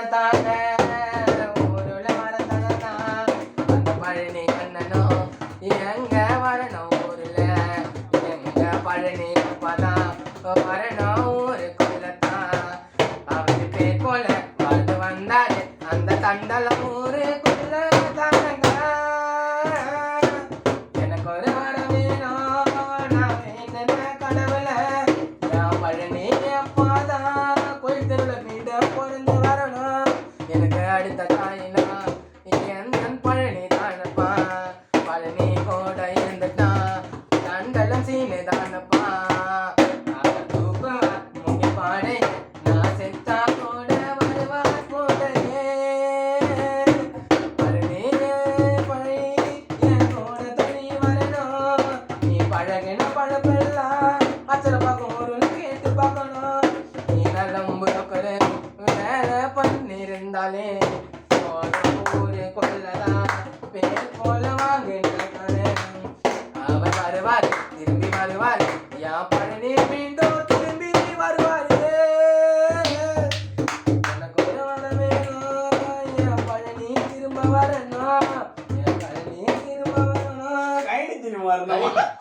தன்னத்தான ஊருல வரத்தனா அந்த பழனி கண்ணனும் எங்க வரணும் ஊருல எங்க பழனி அப்பதான் வரணும் ஊருக்குள்ளதான் அவரு பேர் போல வாழ்ந்து வந்தாரு அந்த தண்டலம் ஊருக்குள்ள தானங்க எனக்கு ஒரு வர வேணும் நான் வேண்டின கடவுள என் பழனி அப்பாதான் கோயில் தெருவுல வீட பொருந்து வரணும் எனக்கு அடுத்த தாயினா என் பழனி தானப்பா பழனி கூட இருந்துட்டான் தண்டலம் சீனு தானப்பா பழப்பெல்லாம் அச்சல பார்க்கும் ஒரு கேட்டு பார்க்கணும் நீ நல்லம்புறக்கரு வேலை பண்ணிருந்தாலே ஊரு கொள்ளலாம் பேர் போல வாங்கினாரு அவர் வருவார் திரும்பி வருவார் என் பழனி மீண்டும் திரும்பி வருவாரு எனக்கு ஒரு வர வேணும் என் பழனி திரும்ப வரணும் என் பழனி திரும்ப வரணும் கைடு திரும்ப வரணும்